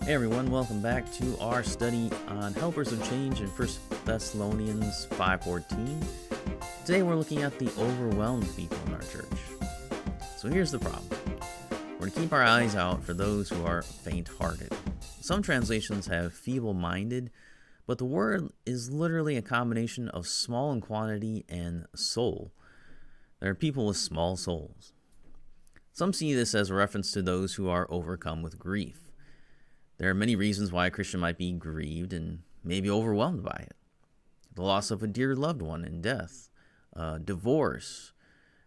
Hey everyone, welcome back to our study on helpers of change in 1 Thessalonians 5:14. Today we're looking at the overwhelmed people in our church. So here's the problem. We're to keep our eyes out for those who are faint-hearted. Some translations have feeble-minded, but the word is literally a combination of small in quantity and soul. There are people with small souls. Some see this as a reference to those who are overcome with grief. There are many reasons why a Christian might be grieved and maybe overwhelmed by it. The loss of a dear loved one in death, divorce,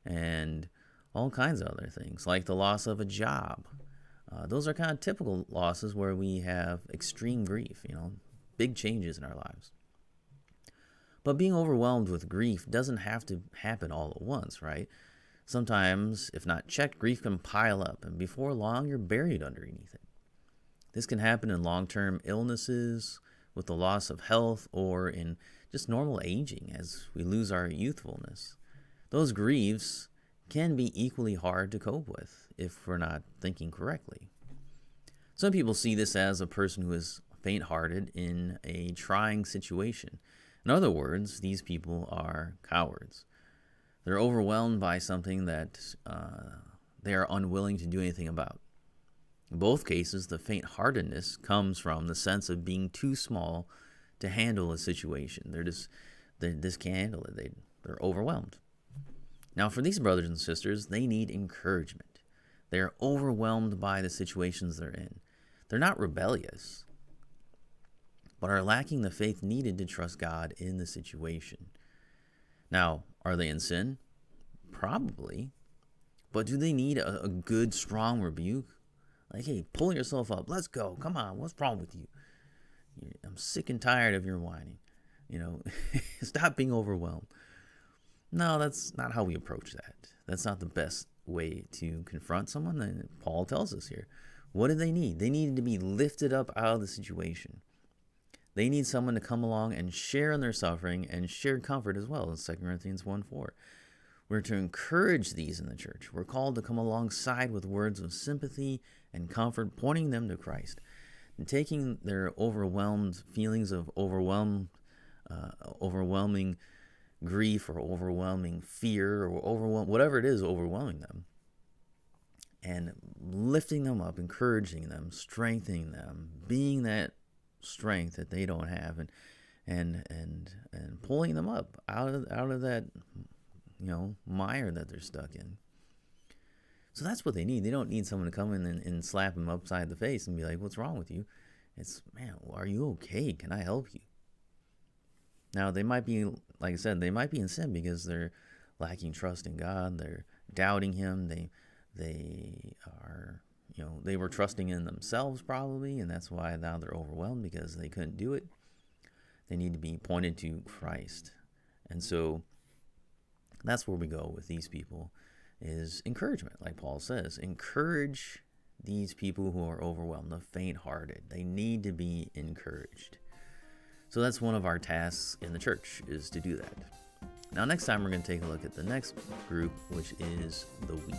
and all kinds of other things, like the loss of a job. Those are kind of typical losses where we have extreme grief, big changes in our lives. But being overwhelmed with grief doesn't have to happen all at once, right? Sometimes, if not checked, grief can pile up, and before long, you're buried underneath it. This can happen in long-term illnesses, with the loss of health, or in just normal aging as we lose our youthfulness. Those griefs can be equally hard to cope with if we're not thinking correctly. Some people see this as a person who is faint-hearted in a trying situation. In other words, these people are cowards. They're overwhelmed by something that they are unwilling to do anything about. In both cases, the faint-heartedness comes from the sense of being too small to handle a situation. They just can't handle it. They're overwhelmed. Now, for these brothers and sisters, they need encouragement. They are overwhelmed by the situations they're in. They're not rebellious, but are lacking the faith needed to trust God in the situation. Now, are they in sin? Probably. But do they need a good, strong rebuke? Like, hey, pull yourself up. Let's go. Come on. What's wrong with you? I'm sick and tired of your whining. Stop being overwhelmed. No, that's not how we approach that. That's not the best way to confront someone. And Paul tells us here. What do they need? They need to be lifted up out of the situation. They need someone to come along and share in their suffering and share comfort as well in 2 Corinthians 1:4. We're to encourage these in the church. We're called to come alongside with words of sympathy and comfort, pointing them to Christ, and taking their overwhelmed feelings of overwhelming grief or overwhelming fear or whatever it is overwhelming them, and lifting them up, encouraging them, strengthening them, being that strength that they don't have, and pulling them up out of that mire that they're stuck in. So that's what they need. They don't need someone to come in and slap them upside the face and be like, what's wrong with you? It's, man, are you okay? Can I help you? Now, they might be, like I said, they might be in sin because they're lacking trust in God. They're doubting Him. They are, they were trusting in themselves probably, and that's why now they're overwhelmed because they couldn't do it. They need to be pointed to Christ. And so that's where we go with these people, is encouragement, like Paul says. Encourage these people who are overwhelmed, the faint-hearted. They need to be encouraged. So that's one of our tasks in the church, is to do that. Now, next time we're going to take a look at the next group, which is the weak.